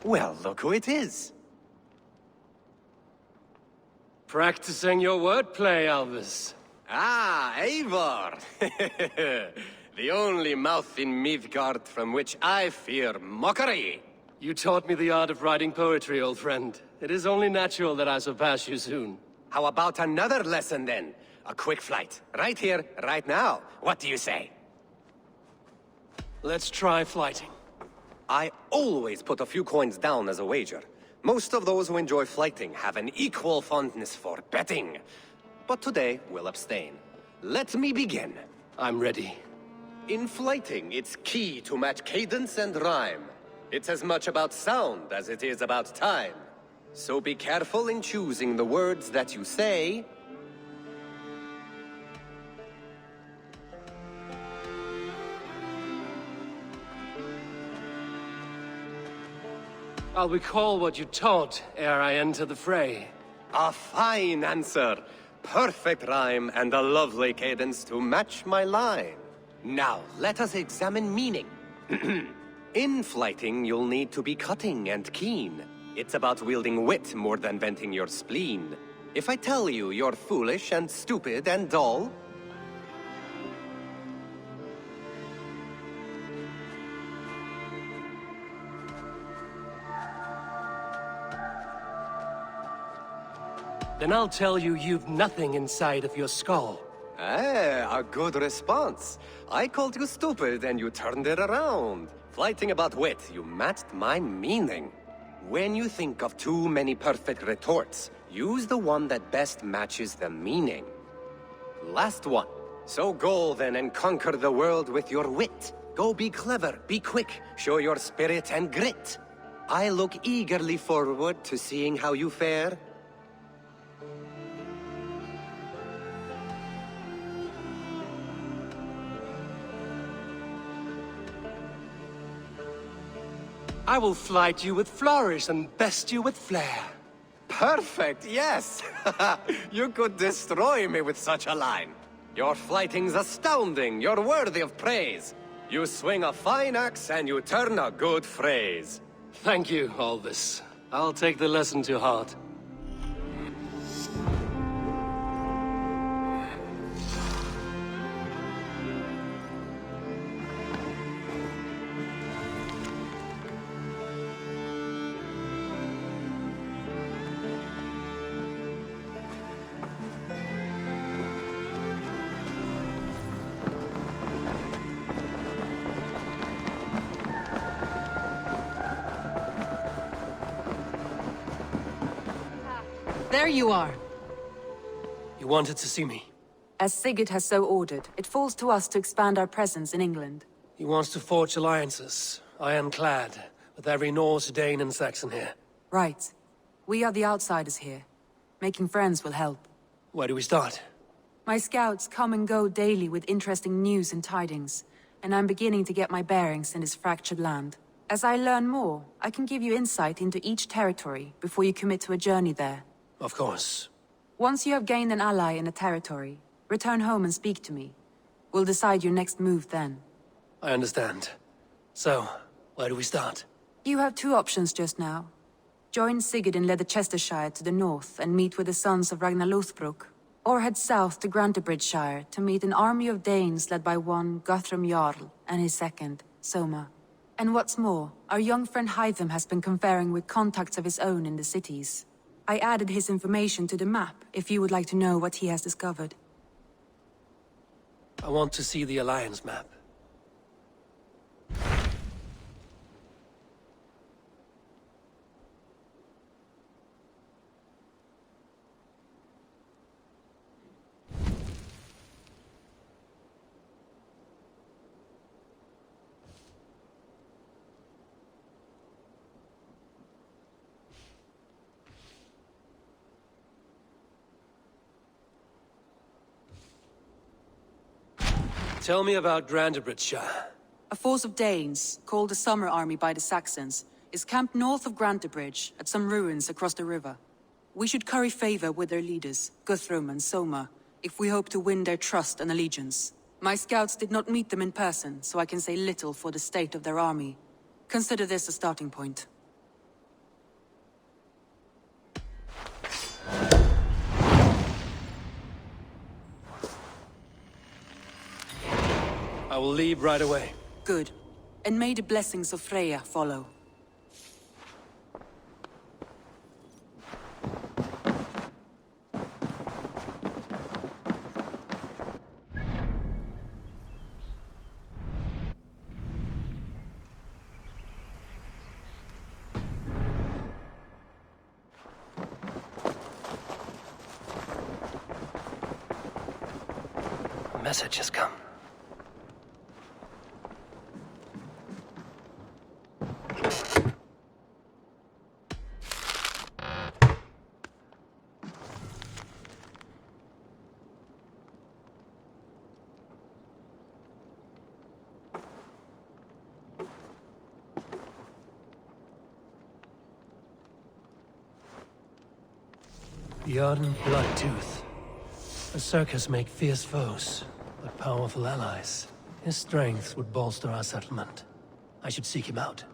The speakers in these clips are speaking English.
Well, look who it is. Practicing your wordplay, Albus. Ah, Eivor! The only mouth in Midgard from which I fear mockery. You taught me the art of writing poetry, old friend. It is only natural that I surpass you soon. How about another lesson then? A quick flight. Right here, right now. What do you say? Let's try flighting. I always put a few coins down as a wager. Most of those who enjoy flighting have an equal fondness for betting. But today, we'll abstain. Let me begin. I'm ready. In flighting, it's key to match cadence and rhyme. It's as much about sound as it is about time. So be careful in choosing the words that you say. I'll recall what you taught ere I enter the fray. A fine answer. Perfect rhyme and a lovely cadence to match my line. Now, let us examine meaning. In flighting, you'll need to be cutting and keen. It's about wielding wit more than venting your spleen. If I tell you you're foolish and stupid and dull, then I'll tell you you've nothing inside of your skull. a good response. I called you stupid and you turned it around. Flighting about wit, you matched my meaning. When you think of too many perfect retorts, use the one that best matches the meaning. Last one. So go then and conquer the world with your wit. Go be clever, be quick, show your spirit and grit. I look eagerly forward to seeing how you fare. I will flight you with flourish and best you with flair. Perfect, yes! You could destroy me with such a line. Your flighting's astounding, you're worthy of praise. You swing a fine axe and you turn a good phrase. Thank you, Albus. I'll take the lesson to heart. There you are. You wanted to see me? As Sigurd has so ordered, it falls to us to expand our presence in England. He wants to forge alliances, ironclad, with every Norse, Dane and Saxon here. Right. We are the outsiders here. Making friends will help. Where do we start? My scouts come and go daily with interesting news and tidings, and I'm beginning to get my bearings in this fractured land. As I learn more, I can give you insight into each territory before you commit to a journey there. Of course. Once you have gained an ally in a territory, return home and speak to me. We'll decide your next move then. I understand. So, where do we start? You have two options just now. Join Sigurd in Leicestershire to the north and meet with the sons of Ragnar Lothbrok, or head south to Grantebridgeshire to meet an army of Danes led by one Guthrum Jarl and his second, Soma. And what's more, our young friend Hytham has been conferring with contacts of his own in the cities. I added his information to the map if you would like to know what he has discovered. I want to see the Alliance map. Tell me about Grantebridgeshire. A force of Danes, called the Summer Army by the Saxons, is camped north of Grantebridge at some ruins across the river. We should curry favor with their leaders, Guthrum and Soma, if we hope to win their trust and allegiance. My scouts did not meet them in person, so I can say little for the state of their army. Consider this a starting point. I will leave right away. Good. And may the blessings of Freya follow. A message has come. The ardent Bloodtooth. A circus make fierce foes, but powerful allies. His strength would bolster our settlement. I should seek him out.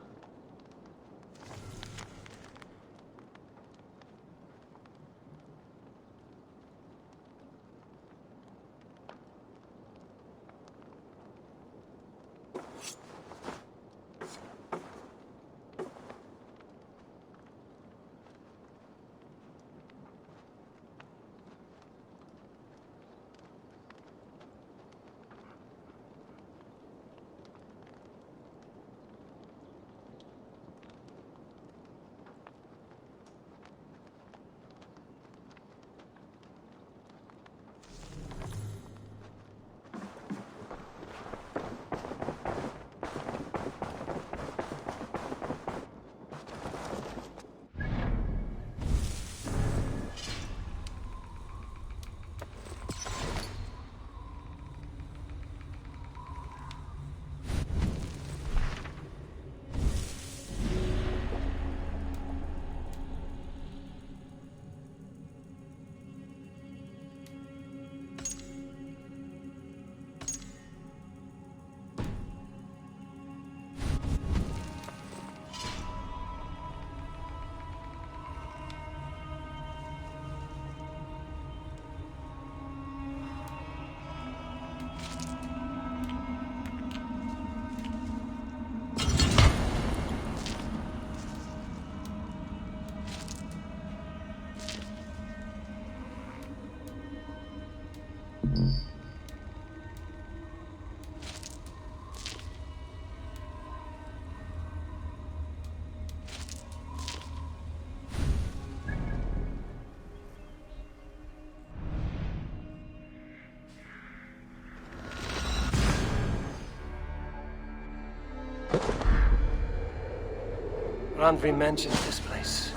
Randvi mentioned this place.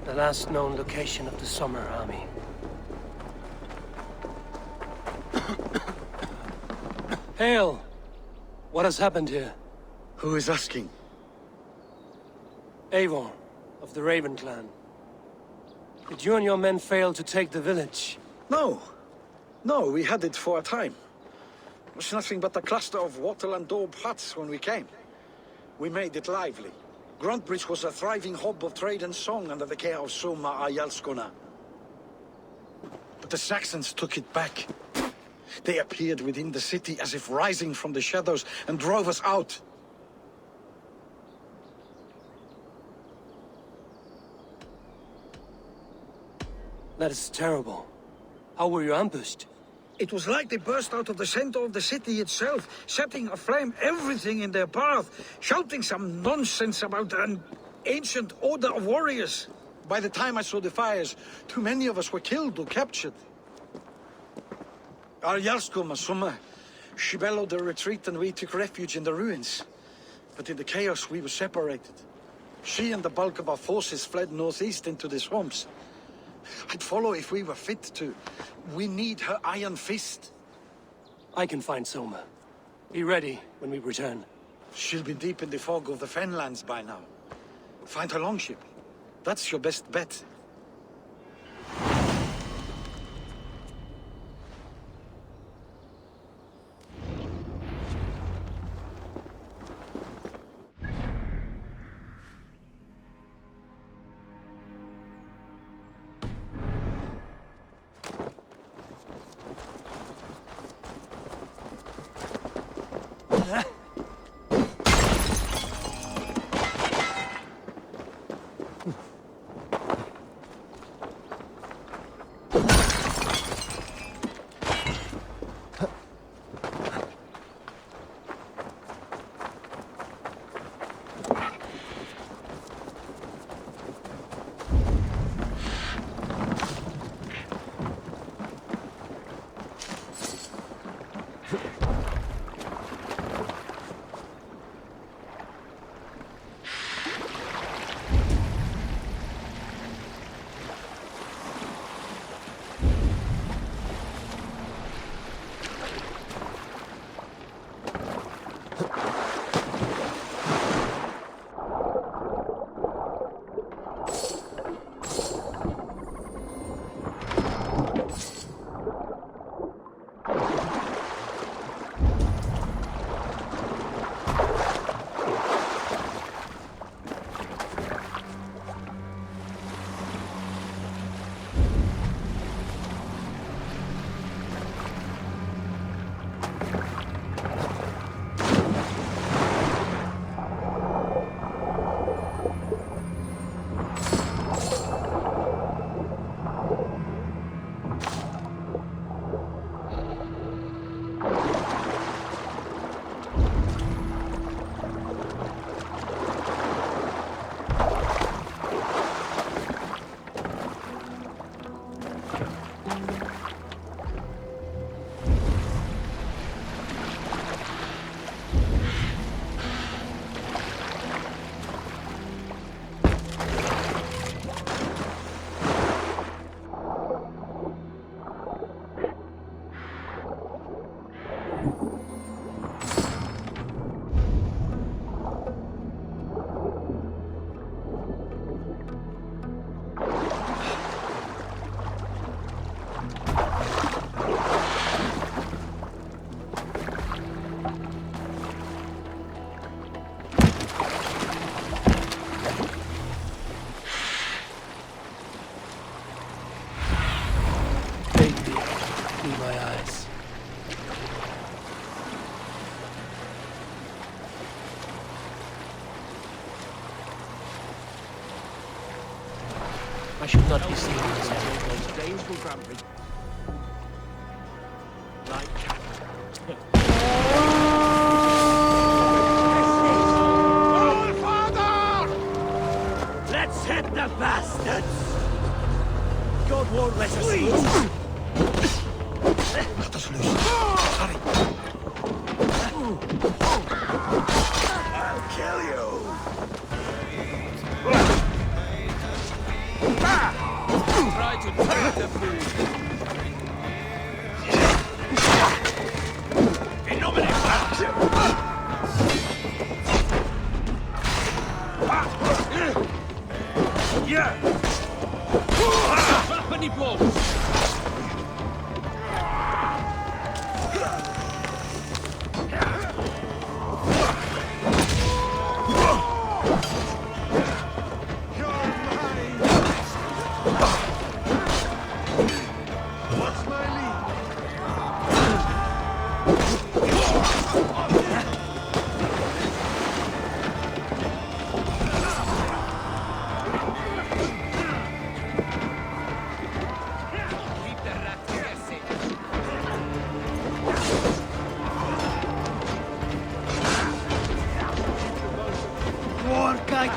The last known location of the Summer Army. Hail! What has happened here? Who is asking? Eivor, of the Raven clan. Did you and your men fail to take the village? No. No, we had it for a time. It was nothing but a cluster of wattle and daub huts when we came. We made it lively. Gruntbridge was a thriving hub of trade and song under the care of Soma Ayalskona. But the Saxons took it back. They appeared within the city as if rising from the shadows and drove us out. That is terrible. How were you ambushed? It was like they burst out of the center of the city itself, setting aflame everything in their path, shouting some nonsense about an ancient order of warriors. By the time I saw the fires, too many of us were killed or captured. Our Jarlskum, Summa, she bellowed a retreat and we took refuge in the ruins. But in the chaos we were separated. She and the bulk of our forces fled northeast into the swamps. I'd follow if we were fit to. We need her iron fist. I can find Soma. Be ready when we return. She'll be deep in the fog of the Fenlands by now. Find her longship. That's your best bet. I should not be seen in this area. Let's hit the bastards! God won't let us lose. Laat ons los. Hurry. I'll kill you! Try to take the food. In nomine Pax! Yeah! Many blows!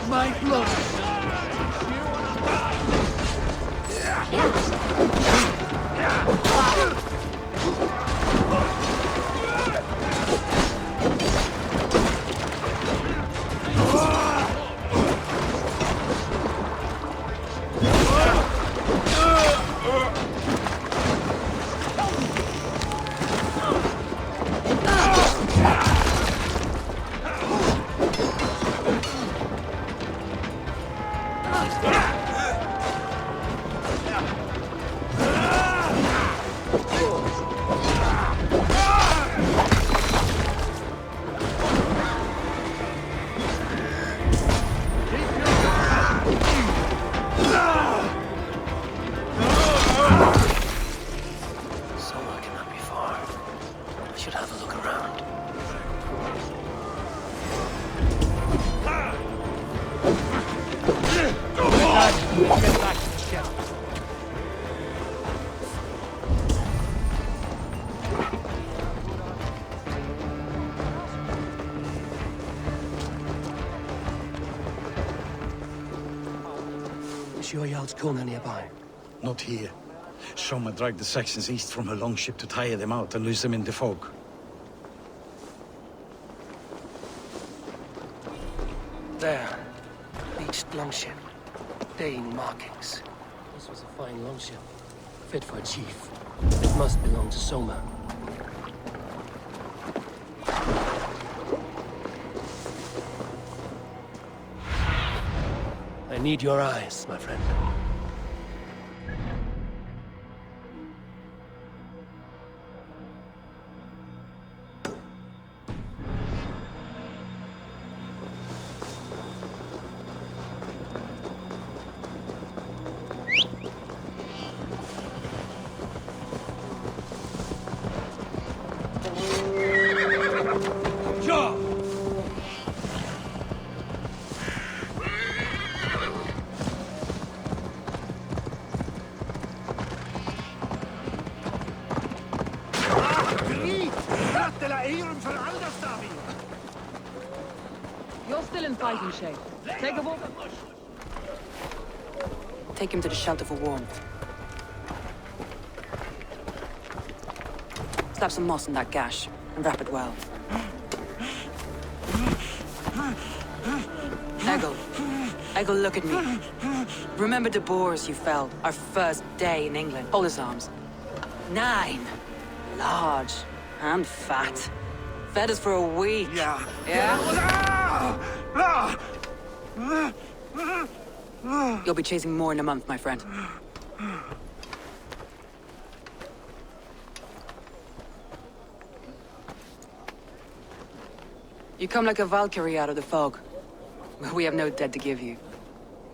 My blood! Sure Jarl's corner nearby. Not here. Soma dragged the Saxons east from her longship to tire them out and lose them in the fog. There. Beached longship. Dane markings. This was a fine longship. Fit for a chief. It must belong to Soma. I need your eyes, my friend. You're still in fighting shape. Take a walk. Take him to the shelter for warmth. Slap some moss in that gash and wrap it well. Eggle, look at me. Remember the boars you fell our first day in England? Hold his arms. 9. Large and fat. Fed us for a week. Yeah. Yeah? You'll be chasing more in a month, my friend. You come like a Valkyrie out of the fog. We have no dead to give you.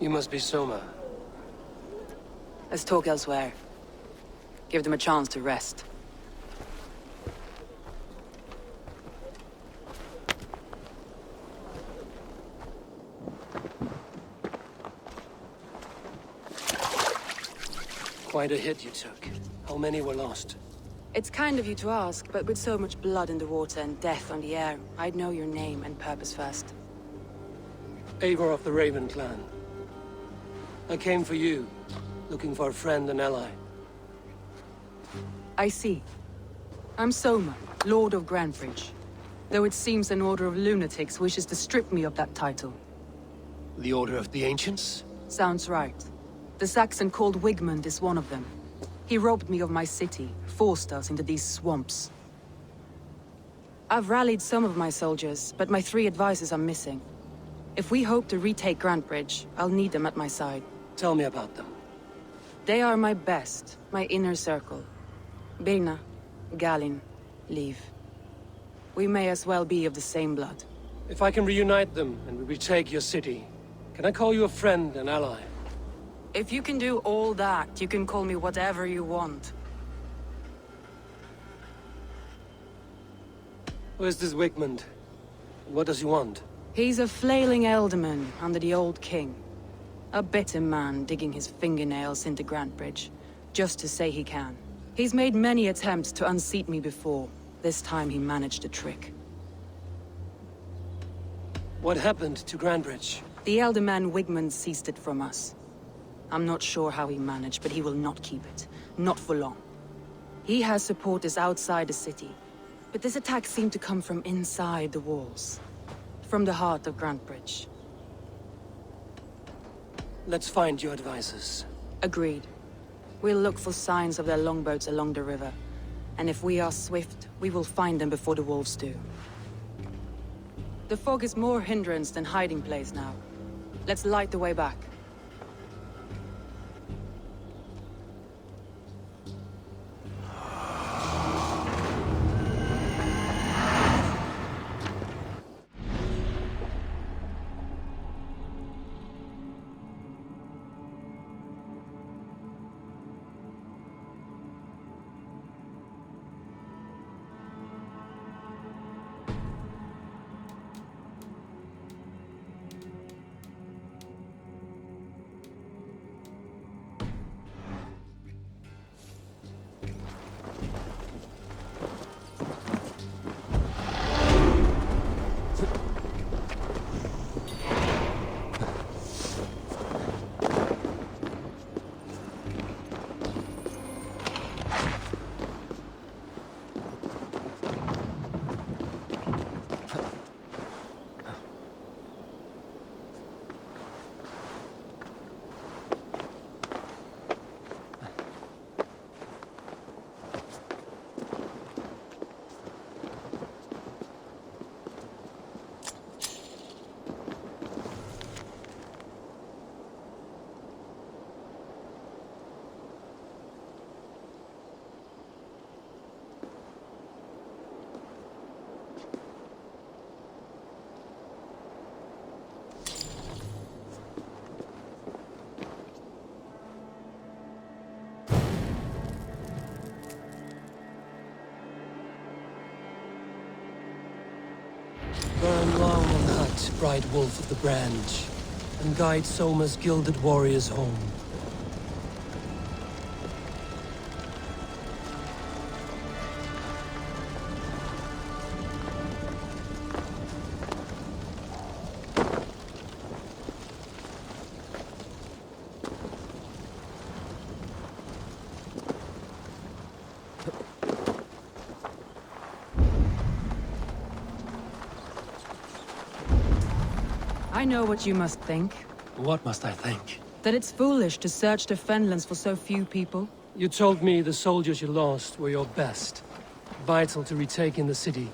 You must be Soma. Let's talk elsewhere. Give them a chance to rest. Quite a hit you took. How many were lost? It's kind of you to ask, but with so much blood in the water and death on the air, I'd know your name and purpose first. Eivor of the Raven clan. I came for you, looking for a friend and ally. I see. I'm Soma, Lord of Grandbridge. Though it seems an order of lunatics wishes to strip me of that title. The Order of the Ancients? Sounds right. The Saxon called Wigmund is one of them. He robbed me of my city, forced us into these swamps. I've rallied some of my soldiers, but my 3 advisors are missing. If we hope to retake Grantebridge, I'll need them at my side. Tell me about them. They are my best, my inner circle. Birna, Galin, Liv. We may as well be of the same blood. If I can reunite them and we retake your city, can I call you a friend and ally? If you can do all that, you can call me whatever you want. Who is this Wigmund? What does he want? He's a flailing elderman under the old king. A bitter man digging his fingernails into Grantebridge, just to say he can. He's made many attempts to unseat me before. This time he managed a trick. What happened to Grantebridge? The elderman Wigmund seized it from us. I'm not sure how he managed, but he will not keep it. Not for long. He has supporters outside the city. But this attack seemed to come from inside the walls. From the heart of Grantebridge. Let's find your advisors. Agreed. We'll look for signs of their longboats along the river. And if we are swift, we will find them before the wolves do. The fog is more hindrance than hiding place now. Let's light the way back. Burn long and hot, bright wolf of the branch, and guide Soma's gilded warriors home. I know what you must think. What must I think? That it's foolish to search the Fenlands for so few people. You told me the soldiers you lost were your best, vital to retaking the city.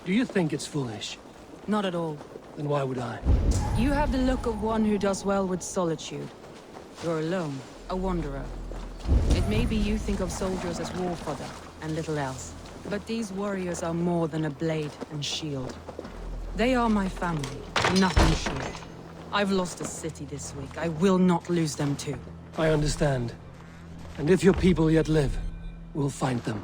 Do you think it's foolish? Not at all. Then why would I? You have the look of one who does well with solitude. You're alone, a wanderer. It may be you think of soldiers as war fodder, and little else. But these warriors are more than a blade and shield. They are my family, nothing short. I've lost a city this week. I will not lose them too. I understand. And if your people yet live, we'll find them.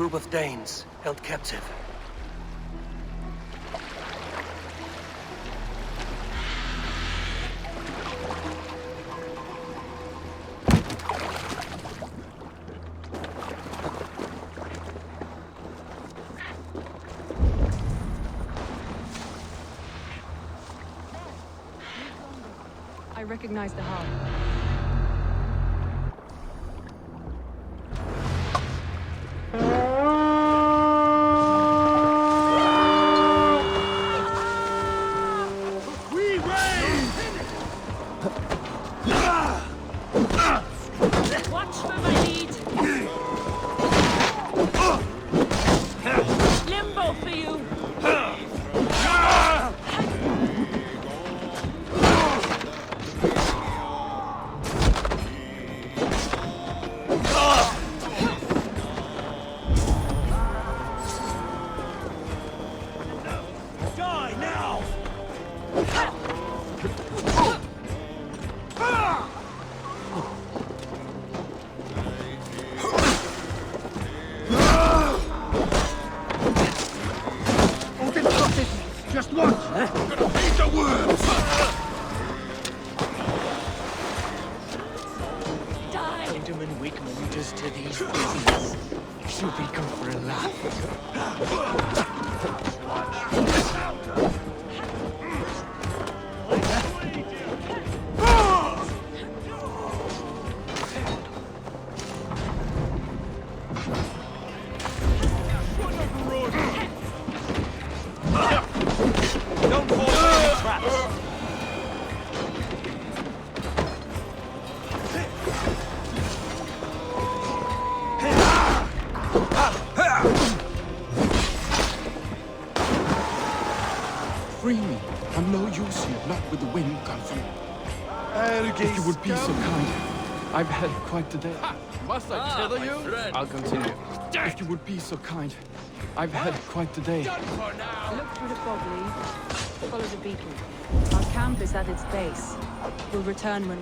group of Danes held captive. I recognize the hull. Watch for my lead. Limbo for you. Die now! Just watch! Gonna feed the worms! Die. Gentlemen Wickman to these prisoners. Should we go for a laugh? Don't fall into any traps! Free me. I'm no use here, not with the wind conflict. If you would be so kind. I've had quite the day. Must I tether you? I'll continue. If you would be so kind. I've had quite the day. Look through the fog, Lee. Follow the beacon. Our camp is at its base. We'll return when...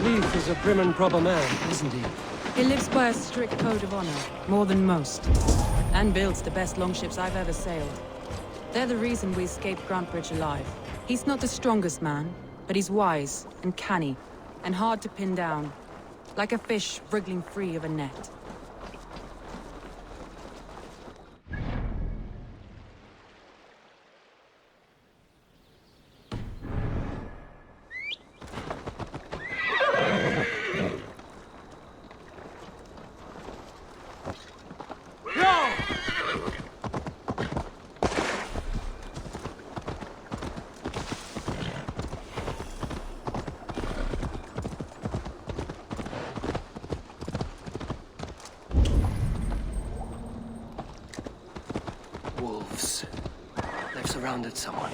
Leif is a prim and proper man, isn't he? He lives by a strict code of honor, more than most. And builds the best longships I've ever sailed. They're the reason we escaped Grantebridge alive. He's not the strongest man, but he's wise and canny, and hard to pin down. Like a fish wriggling free of a net. Wolves. They've surrounded someone.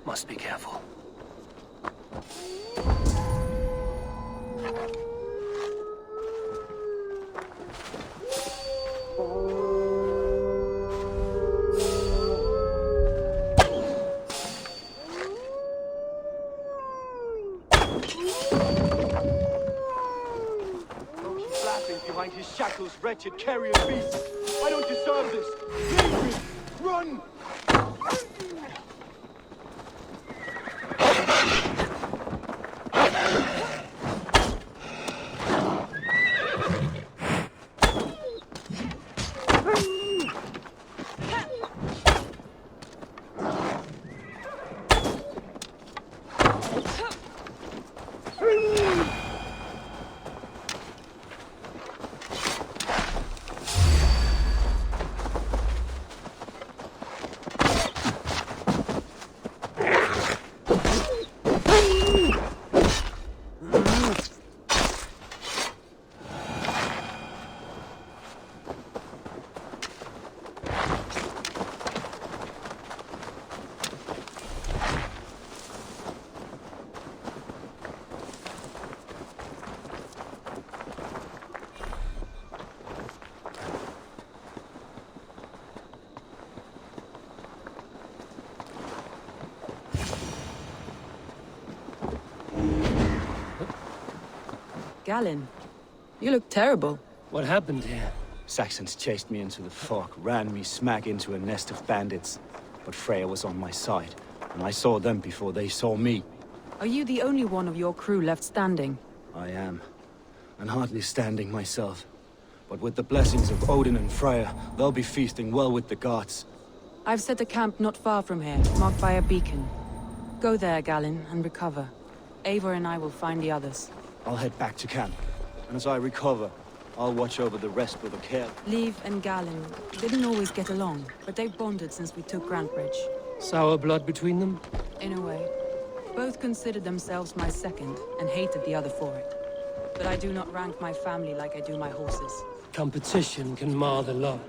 Must be careful. Behind his shackles, wretched carrion beast. I don't deserve this. Leave me. Run! Galen, you look terrible. What happened here? Saxons chased me into the fog, ran me smack into a nest of bandits. But Freya was on my side, and I saw them before they saw me. Are you the only one of your crew left standing? I am, and hardly standing myself. But with the blessings of Odin and Freya, they'll be feasting well with the gods. I've set a camp not far from here, marked by a beacon. Go there, Galen, and recover. Eivor and I will find the others. I'll head back to camp, and as I recover, I'll watch over the rest with a care. Leif and Galen didn't always get along, but they've bonded since we took Grantebridge. Sour blood between them? In a way. Both considered themselves my second, and hated the other for it. But I do not rank my family like I do my horses. Competition can mar the love.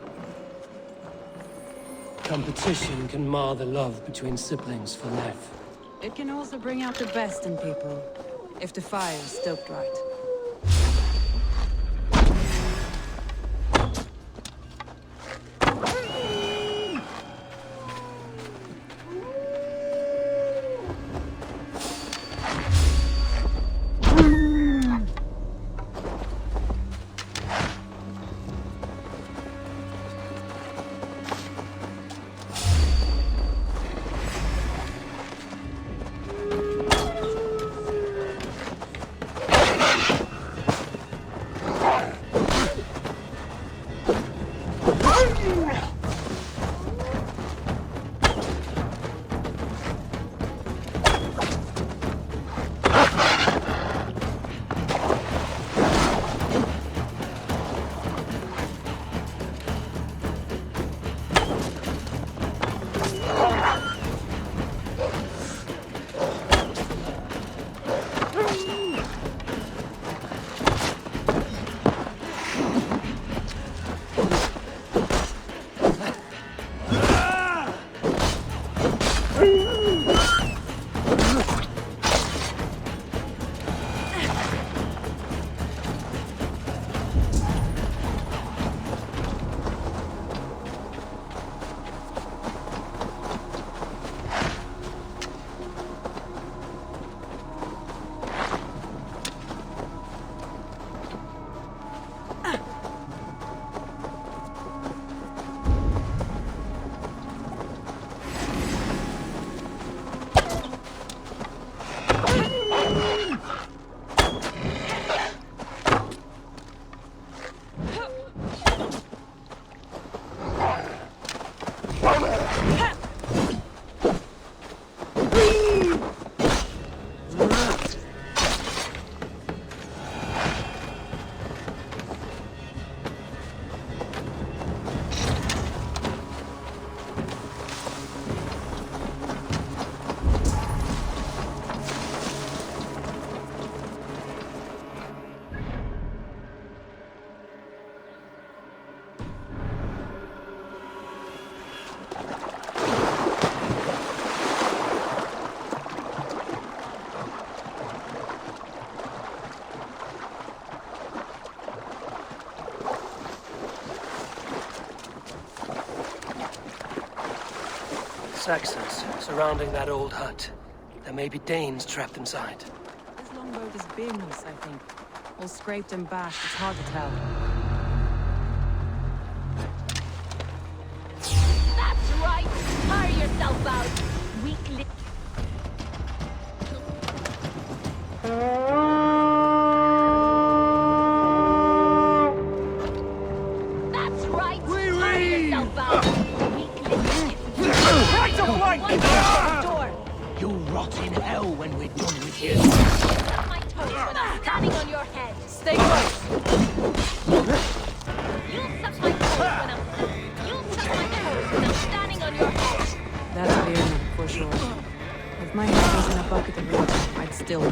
Competition can mar the love between siblings for life. It can also bring out the best in people, if the fire is stoked right. Saxons surrounding that old hut. There may be Danes trapped inside. This longboat is Bing's, I think. All scraped and bashed, it's hard to tell. That's right! Tire yourself out! Weakly. That's right! Tire yourself out! Weakly. Right to flank! One door! You'll rot in hell when we're done with you. Suck my toes when I'm standing on your head! Stay close! You'll suck my toes when I'm... You'll suck my toes when I'm standing on your head! That's Bing, for sure. If my head was in a bucket of water, I'd still know.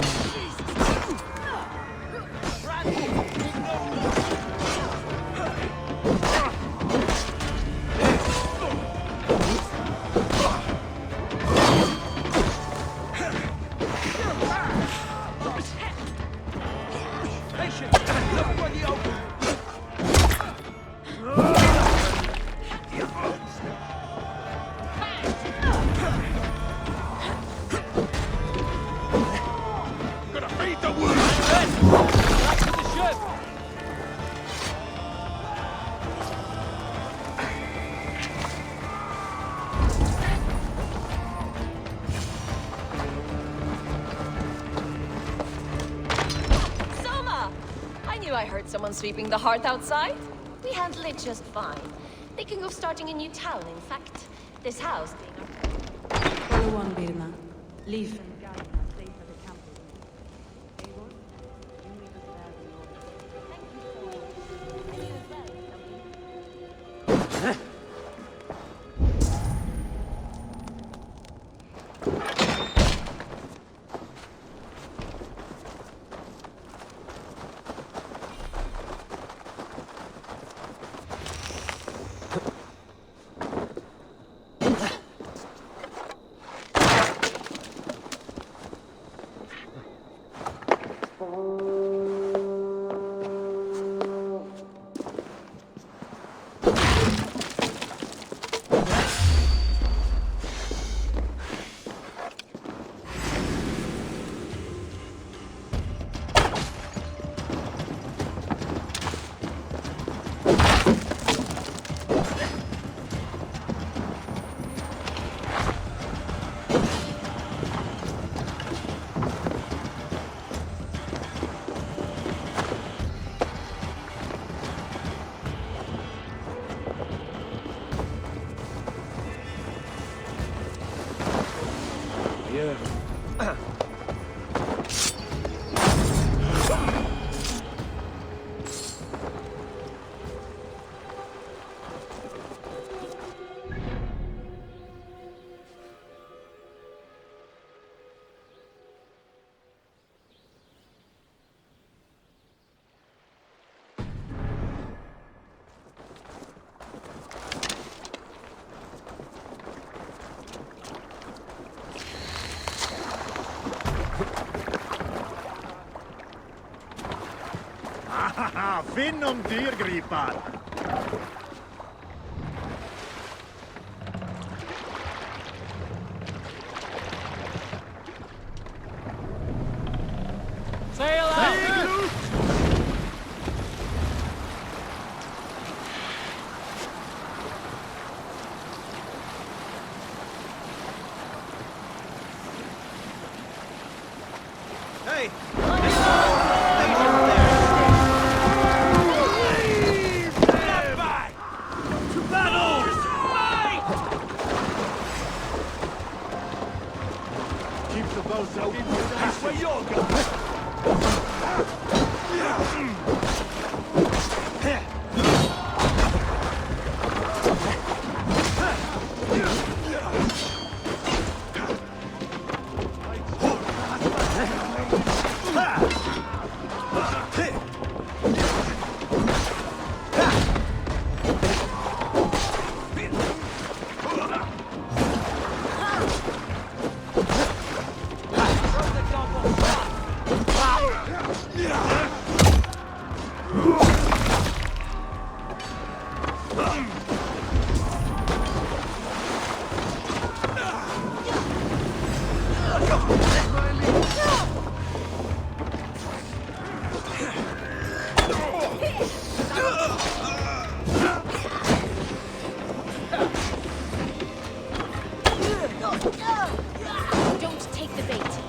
Gonna feed the wound! you I heard someone sweeping the hearth outside. We handle it just fine. Thinking of starting a new town, in fact. This house being Follow on, Birna. Leave and guide my place at the campus. Eivor, you meet us there in order. Thank you for... And you as well, Finn om dyrgripar! Sail out! Hey! That's where you're going! don't take the bait.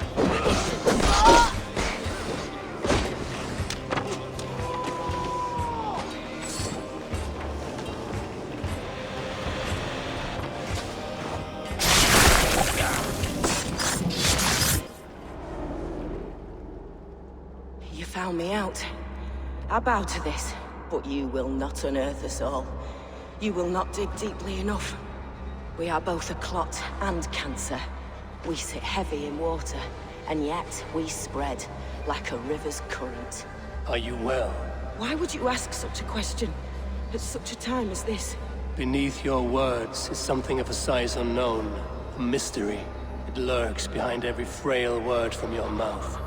You found me out. I bow to this, but you will not unearth us all. You will not dig deeply enough. We are both a clot and cancer. We sit heavy in water, and yet we spread like a river's current. Are you well? Why would you ask such a question at such a time as this? Beneath your words is something of a size unknown, a mystery. It lurks behind every frail word from your mouth.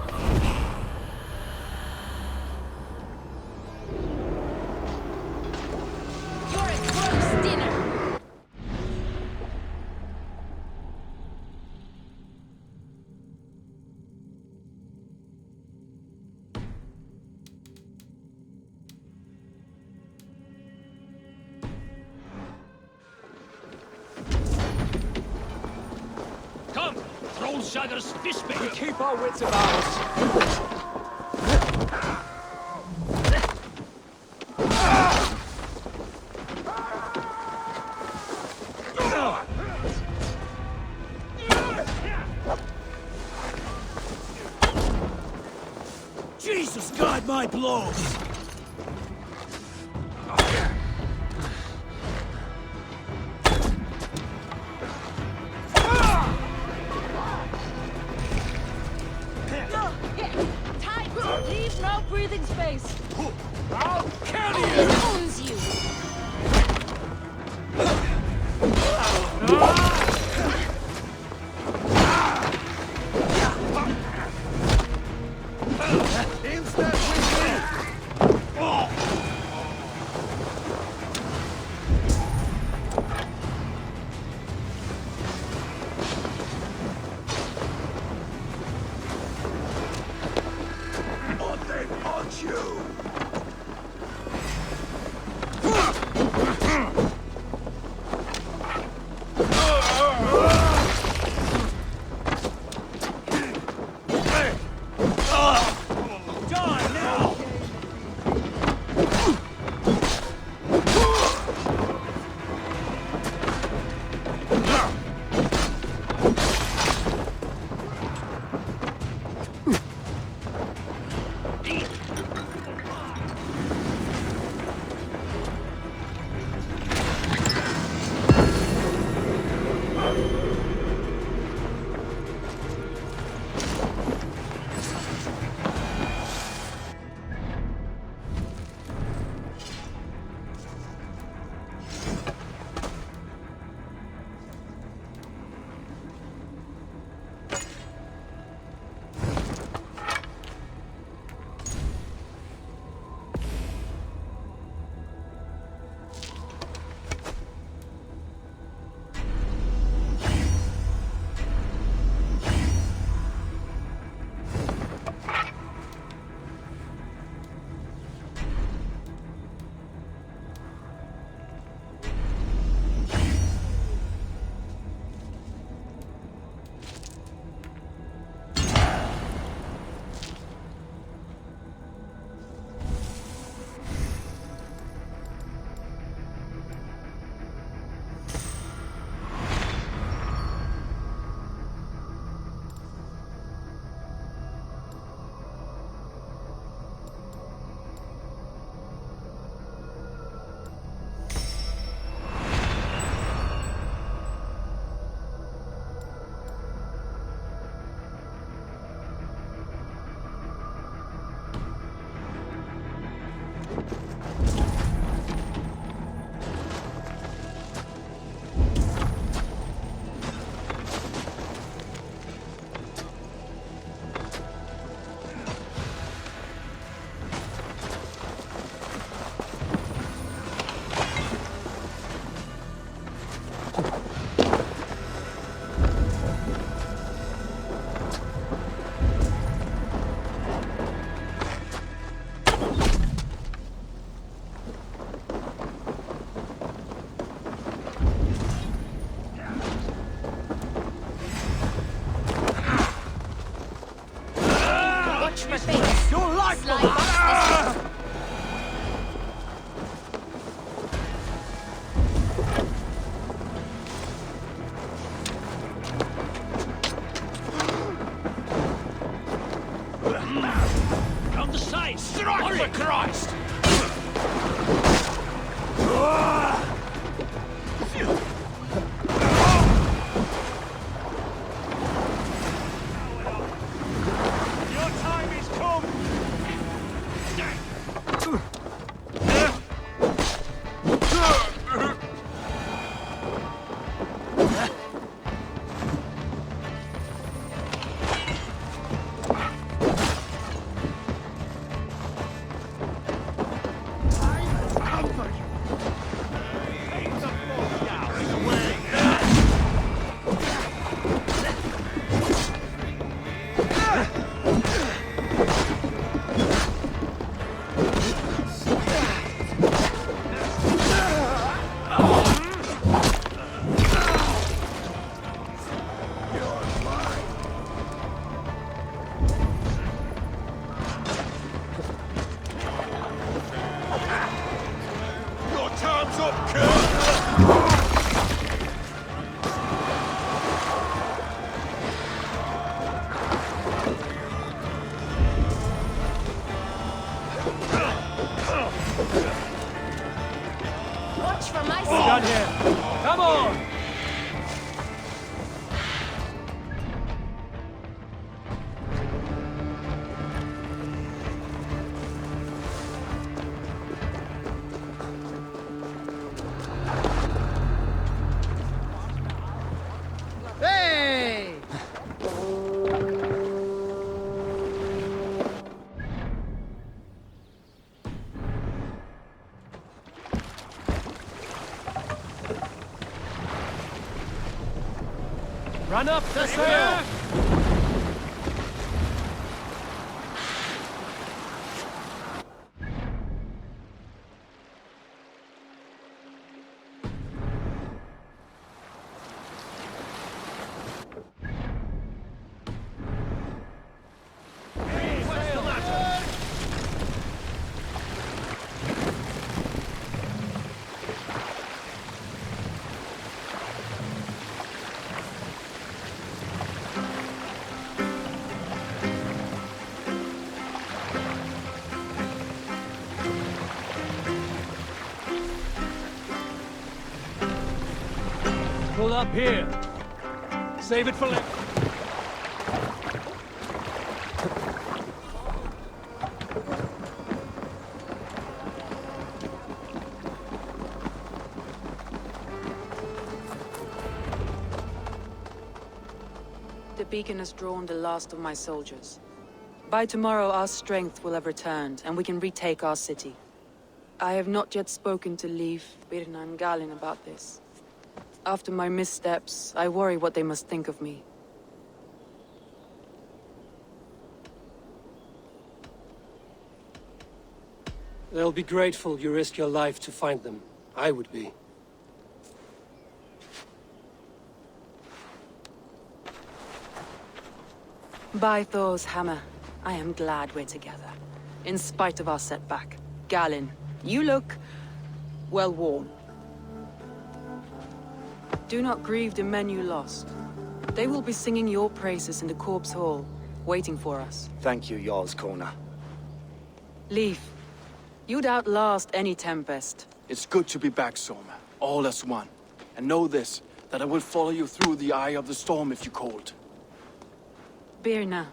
You're a gross dinner! Come! Trollshagger's fish bait! We keep our wits about us. Justice guide my blows! Tight! Leave no breathing space! I'll kill you! He owns you! Man up, Tessa! Pull up here. Save it for later. The beacon has drawn the last of my soldiers. By tomorrow, our strength will have returned, and we can retake our city. I have not yet spoken to Leif, Birna, and Galin about this. After my missteps, I worry what they must think of me. They'll be grateful you risked your life to find them. I would be. By Thor's hammer, I am glad we're together. In spite of our setback. Galin, you look... well worn. Do not grieve the men you lost. They will be singing your praises in the Corpse Hall, waiting for us. Thank you, Jarl's Kona. Leif, you'd outlast any tempest. It's good to be back, Soma. All as one. And know this, that I will follow you through the eye of the storm if you called. Birna.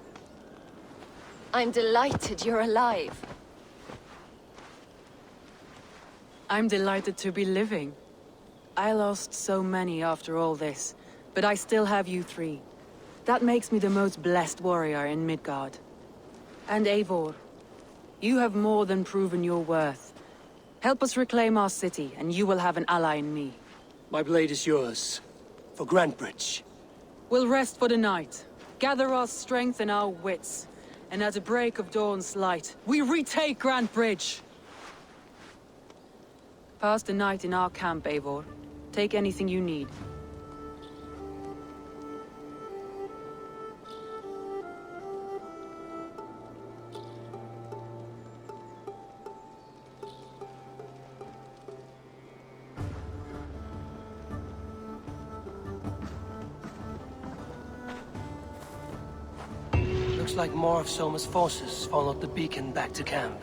I'm delighted you're alive. I'm delighted to be living. I lost so many after all this, but I still have you three. That makes me the most blessed warrior in Midgard. And Eivor, you have more than proven your worth. Help us reclaim our city, and you will have an ally in me. My blade is yours. For Grantebridge. We'll rest for the night, gather our strength and our wits, and at the break of dawn's light, we retake Grantebridge! Pass the night in our camp, Eivor. Take anything you need. Looks like more of Soma's forces followed the beacon back to camp.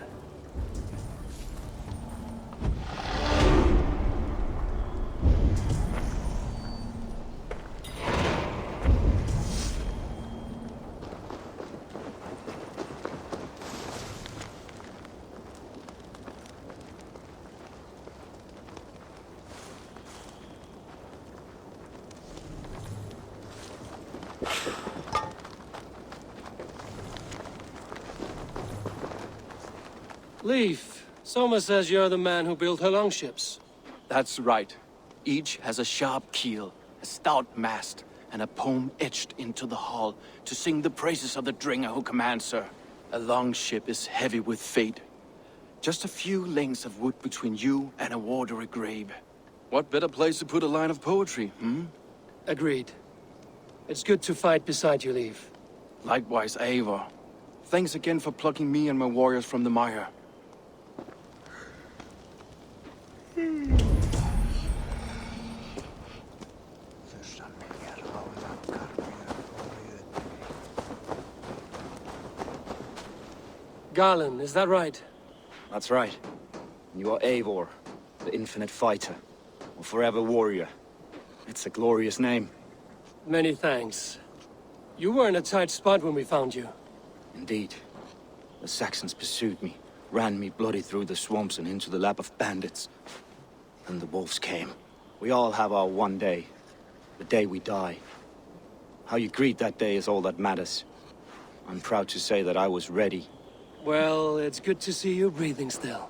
Leif, Soma says you're the man who built her longships. That's right. Each has a sharp keel, a stout mast, and a poem etched into the hull to sing the praises of the Dringer who commands her. A longship is heavy with fate. Just a few lengths of wood between you and a watery grave. What better place to put a line of poetry, Agreed. It's good to fight beside you, Leif. Likewise, Eivor. Thanks again for plucking me and my warriors from the mire. Garland, is that right? That's right. You are Eivor, the infinite fighter, or forever warrior. It's a glorious name. Many thanks. You were in a tight spot when we found you. Indeed. The Saxons pursued me, ran me bloody through the swamps and into the lap of bandits. Then the wolves came. We all have our one day. The day we die. How you greet that day is all that matters. I'm proud to say that I was ready. Well, it's good to see you breathing still.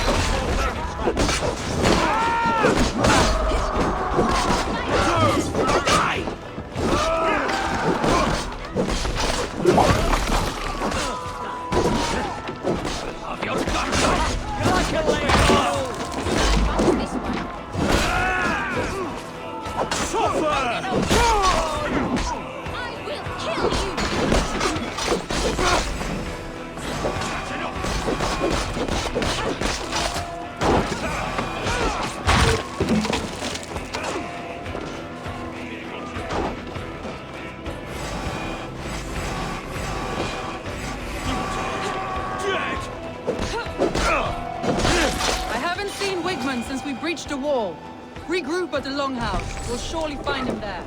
seen Wigman since we breached the wall. Regroup at the Longhouse. We'll surely find him there.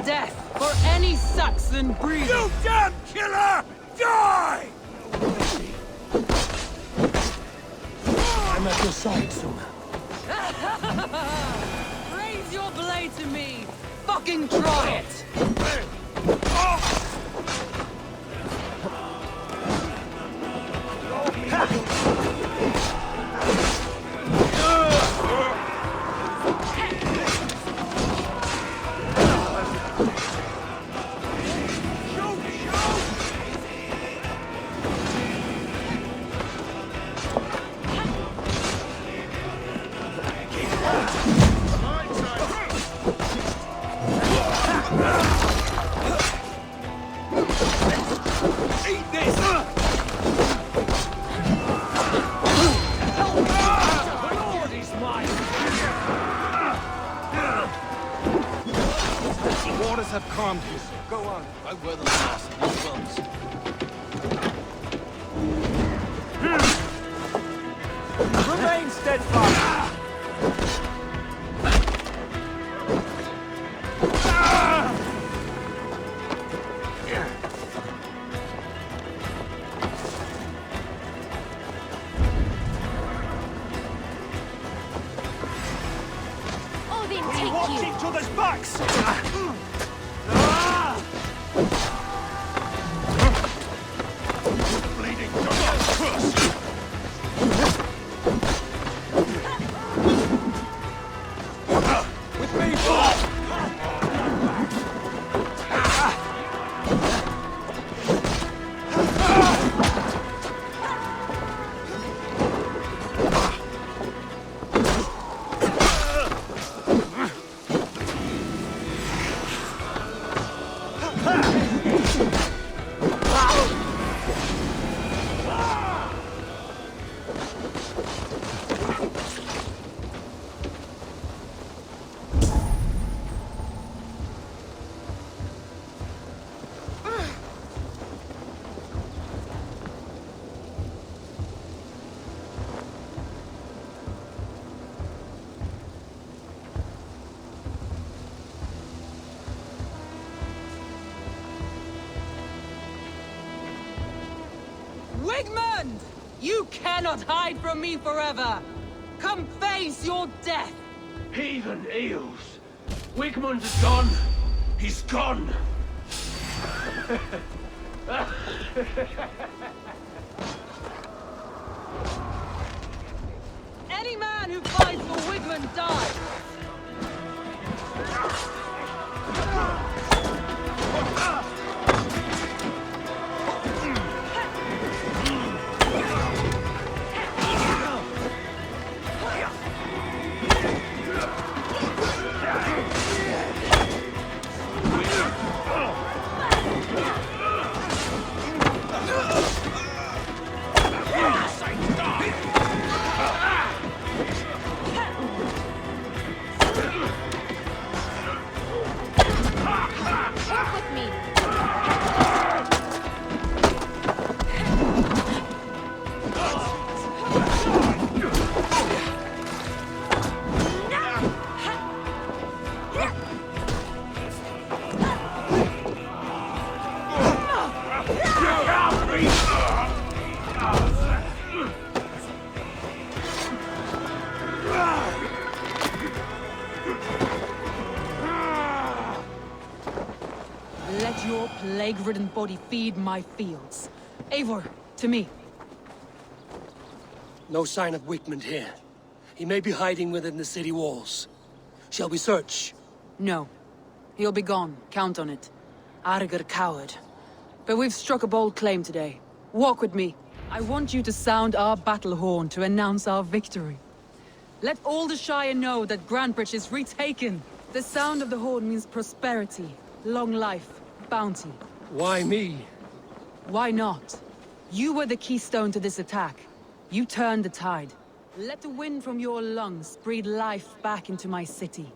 Death for any Saxon breeder! You damn killer! Die! I'm at your side soon. Raise your blade to me! Fucking try it! Go on. I wear the last of these bumps. Remain steadfast. Oh, then take Watch you! each other's backs! Wigmund! You cannot hide from me forever! Come face your death! Heathen eels! Wigmund is gone! He's gone! Any man who fights for Wigmund dies! Let your plague-ridden body feed my fields. Eivor, to me. No sign of Wigmund here. He may be hiding within the city walls. Shall we search? No. He'll be gone. Count on it. Arger coward. But we've struck a bold claim today. Walk with me. I want you to sound our battle horn to announce our victory. Let all the Shire know that Grantebridge is retaken. The sound of the horn means prosperity, long life, bounty. Why me? Why not? You were the keystone to this attack. You turned the tide. Let the wind from your lungs breathe life back into my city.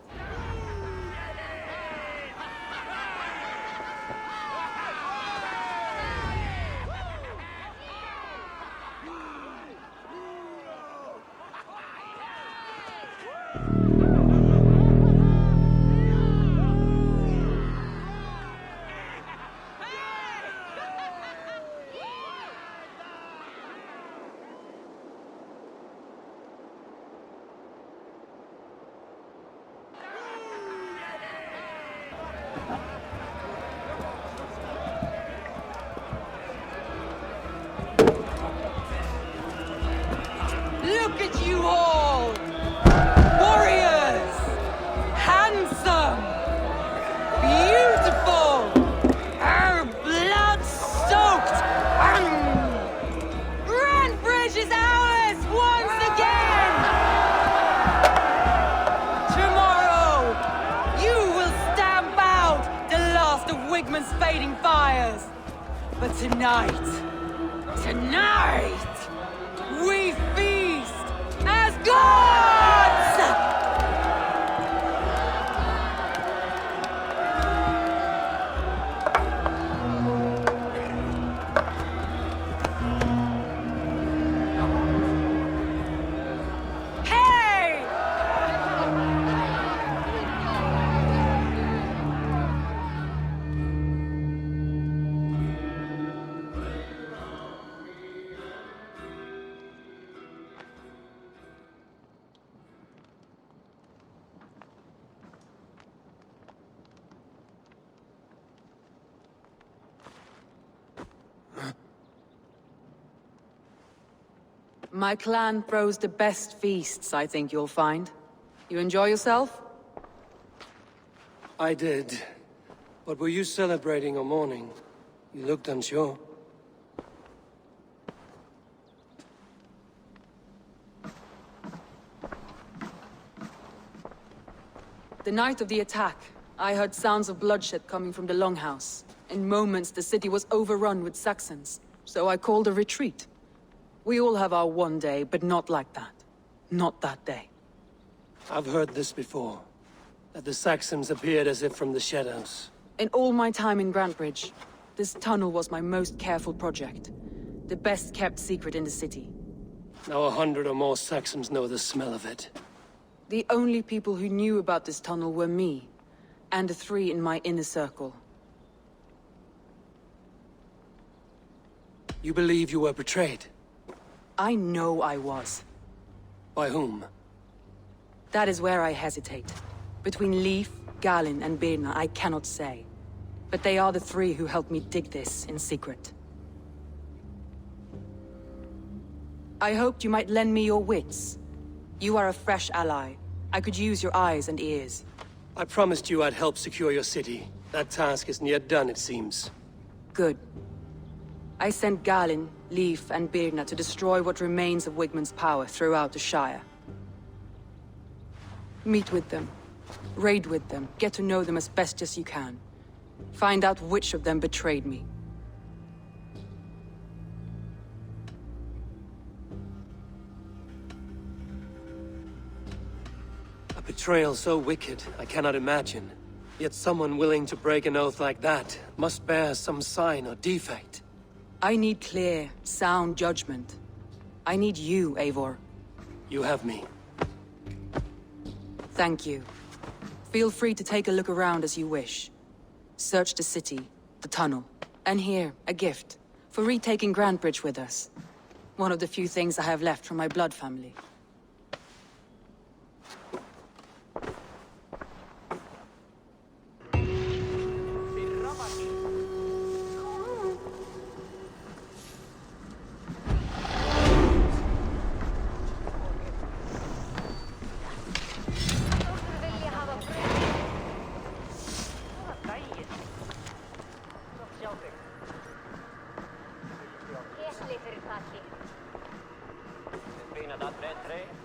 Look at you all! Warriors! Handsome! Beautiful! Blood-soaked! Grand Bridge is ours once again! Tomorrow, you will stamp out the last of Wigman's fading fires. But tonight, we feast as gods! Hey! My clan throws the best feasts, I think you'll find. You enjoy yourself? I did. But were you celebrating or mourning? You looked unsure. The night of the attack, I heard sounds of bloodshed coming from the Longhouse. In moments, the city was overrun with Saxons, so I called a retreat. We all have our one day, but not like that. Not that day. I've heard this before. That the Saxons appeared as if from the shadows. In all my time in Grantbridge, this tunnel was my most careful project. The best kept secret in the city. Now 100 or more Saxons know the smell of it. The only people who knew about this tunnel were me, and the 3 in my inner circle. You believe you were betrayed? I know I was. By whom? That is where I hesitate. Between Leif, Galin, and Birna, I cannot say. But they are the 3 who helped me dig this in secret. I hoped you might lend me your wits. You are a fresh ally. I could use your eyes and ears. I promised you I'd help secure your city. That task isn't yet done, it seems. Good. I sent Galin, Leif, and Birna to destroy what remains of Wigman's power throughout the Shire. Meet with them. Raid with them. Get to know them as best as you can. Find out which of them betrayed me. A betrayal so wicked, I cannot imagine. Yet someone willing to break an oath like that must bear some sign or defect. I need clear, sound judgment. I need you, Eivor. You have me. Thank you. Feel free to take a look around as you wish. Search the city, the tunnel, and here, a gift, for retaking Grantbridge with us. One of the few things I have left from my blood family. Fina da 3-3.